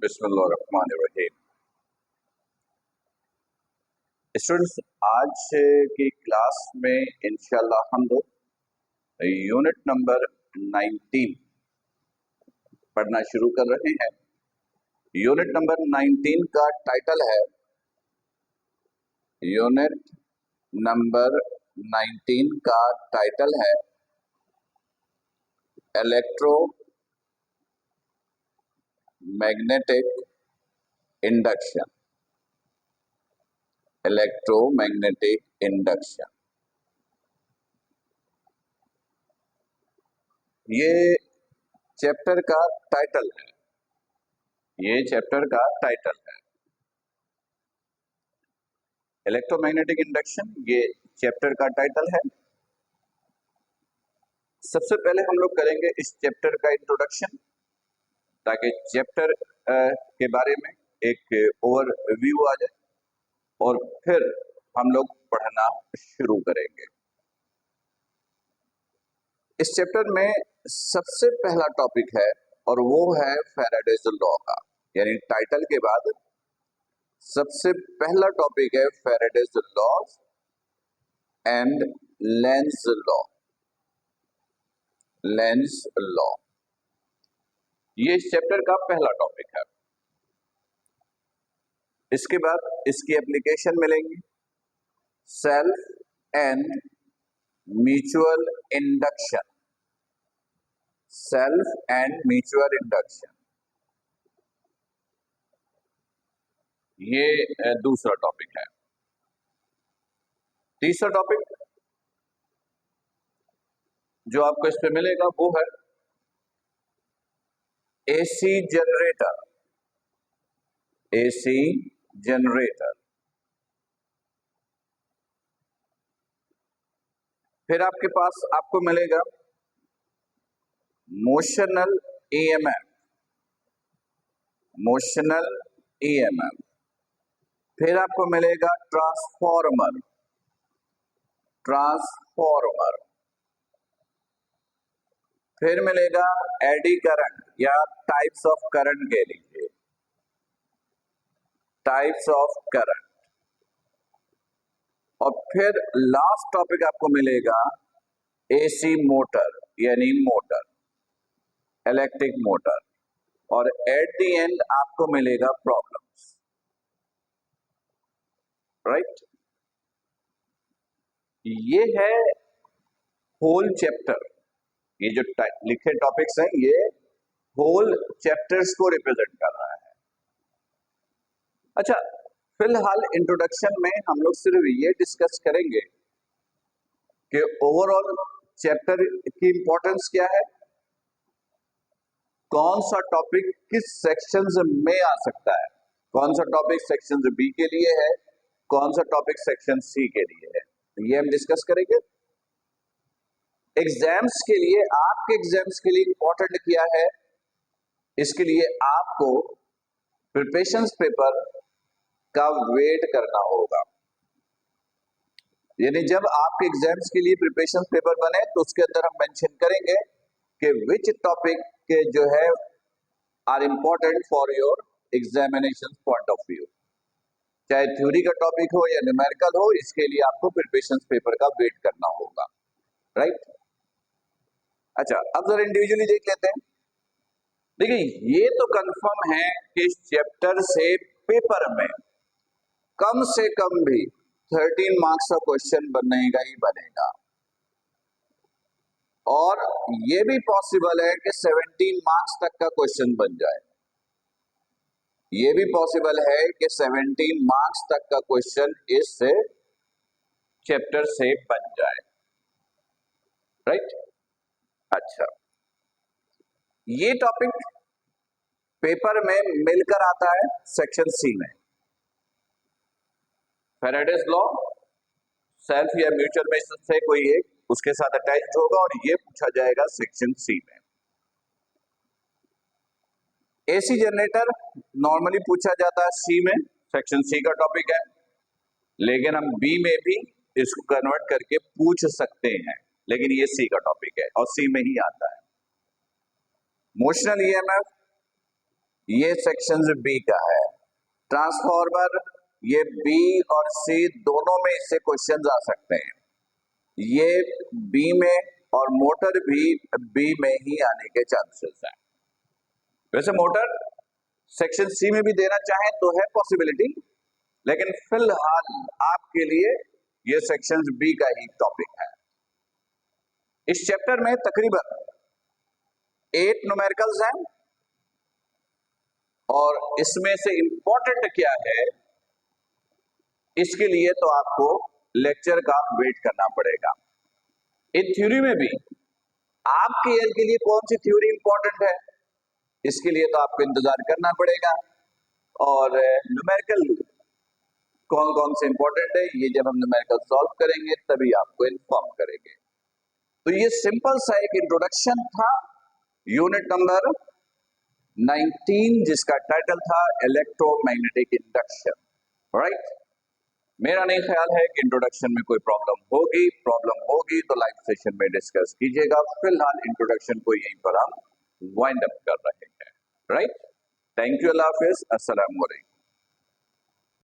बिस्मिल्लाहिर्रहमानिर्रहीम। स्टूडेंट्स, आज की क्लास में इंशाल्लाह हम लोग यूनिट नंबर 19 पढ़ना शुरू कर रहे हैं। यूनिट नंबर 19 का टाइटल है इलेक्ट्रोमैग्नेटिक इंडक्शन। इलेक्ट्रोमैग्नेटिक इंडक्शन ये चैप्टर का टाइटल है। इलेक्ट्रोमैग्नेटिक इंडक्शन ये चैप्टर का टाइटल है। सबसे पहले हम लोग करेंगे इस चैप्टर का इंट्रोडक्शन, ताकि चैप्टर के बारे में एक ओवरव्यू आ जाए और फिर हम लोग पढ़ना शुरू करेंगे। इस चैप्टर में सबसे पहला टॉपिक है और वो है फैराडेज लॉ का, यानी टाइटल के बाद सबसे पहला टॉपिक है Faraday's law and Lenz law. Lenz law ये इस चैप्टर का पहला टॉपिक है। इसके बाद इसकी एप्लीकेशन मिलेंगी, self and mutual induction. Self and mutual induction ये दूसरा टॉपिक है। तीसरा टॉपिक जो आपको इस पे मिलेगा वो है एसी जनरेटर। AC generator. फिर आपके पास आपको मिलेगा मोशनल ईएमएफ। Motional EMF. फिर आपको मिलेगा ट्रांसफॉर्मर। ट्रांसफॉर्मर। फिर मिलेगा एडी करंट या टाइप्स ऑफ करंट के लिए, टाइप्स ऑफ करंट। और फिर लास्ट टॉपिक आपको मिलेगा एसी मोटर, यानी मोटर, इलेक्ट्रिक मोटर। और एट द एंड आपको मिलेगा प्रॉब्लम्स। राइट, ये है होल चैप्टर। ये जो लिखे टॉपिक्स हैं ये होल चैप्टर्स को रिप्रेजेंट कर रहा है। अच्छा, फिलहाल इंट्रोडक्शन में हम लोग सिर्फ ये डिस्कस करेंगे कि ओवरऑल चैप्टर की इंपॉर्टेंस क्या है, कौन सा टॉपिक किस सेक्शंस में आ सकता है, कौन सा टॉपिक सेक्शन बी के लिए है, कौन सा टॉपिक सेक्शन सी के लिए है, ये हम डिस्कस करेंगे। एग्जाम्स के लिए, आपके एग्जाम्स के लिए इंपॉर्टेंट क्या है, इसके लिए आपको प्रिपरेशन पेपर का वेट करना होगा। यानी जब आपके एग्जाम्स के लिए प्रिपरेशन पेपर बने तो उसके अंदर हम मेंशन करेंगे कि विच टॉपिक के जो है are important for your examination point of view. चाहे थ्योरी का टॉपिक हो या न्यूमेरिकल हो, इसके लिए आपको प्रिपरेशन पेपर का वेट करना होगा। राइट। अच्छा, अब जरा इंडिविजुअली देख लेते हैं। देखिए, ये तो कंफर्म है कि इस चैप्टर से पेपर में कम से कम भी 13 मार्क्स का क्वेश्चन बनेगा ही बनेगा। और ये भी पॉसिबल है कि 17 मार्क्स तक का क्वेश्चन बन जाए। ये भी पॉसिबल है कि 17 मार्क्स तक का क्वेश्चन इस चैप्टर से बन जाए। राइट। अच्छा, ये टॉपिक पेपर में मिलकर आता है सेक्शन सी में। फैराडेज लॉ, सेल्फ या म्यूचुअल में से कोई एक उसके साथ अटैच्ड होगा और ये पूछा जाएगा सेक्शन सी में। एसी जनरेटर नॉर्मली पूछा जाता है सी में, सेक्शन सी का टॉपिक है, लेकिन हम बी में भी इसको कन्वर्ट करके पूछ सकते हैं, लेकिन ये सी का टॉपिक है और सी में ही आता है। मोशनल ईएमएफ ये सेक्शन बी का है। ट्रांसफार्मर, ये बी और सी दोनों में इससे क्वेश्चंस आ सकते हैं। ये बी में और मोटर भी बी में ही आने के चांसेस हैं। वैसे मोटर सेक्शन सी में भी देना चाहें तो है पॉसिबिलिटी, लेकिन फिलहाल आपके लिए ये सेक्शन बी का ही टॉपिक है। इस चैप्टर में तकरीबन 8 न्यूमेरिकल्स हैं और इसमें से इंपॉर्टेंट क्या है, इसके लिए तो आपको लेक्चर का वेट करना पड़ेगा। इन थ्योरी में भी आपके ईयर के लिए कौन सी थ्योरी इंपॉर्टेंट है, इसके लिए तो आपको इंतजार करना पड़ेगा। और न्यूमेरिकल कौन कौन से इंपॉर्टेंट है, ये जब हम न्यूमेरिकल सॉल्व करेंगे तभी आपको इन्फॉर्म करेंगे। तो ये सिंपल सा एक इंट्रोडक्शन था, यूनिट नंबर 19, जिसका टाइटल था इलेक्ट्रोमैग्नेटिक इंडक्शन। राइट, मेरा नहीं ख्याल है कि इंट्रोडक्शन में कोई प्रॉब्लम होगी तो लाइव सेशन में डिस्कस कीजिएगा। फिलहाल इंट्रोडक्शन को यहीं पर हम वाइंड अप कर रहे हैं। राइट, थैंक यू, अल्लाह हाफिज, अस्सलाम वालेकुम।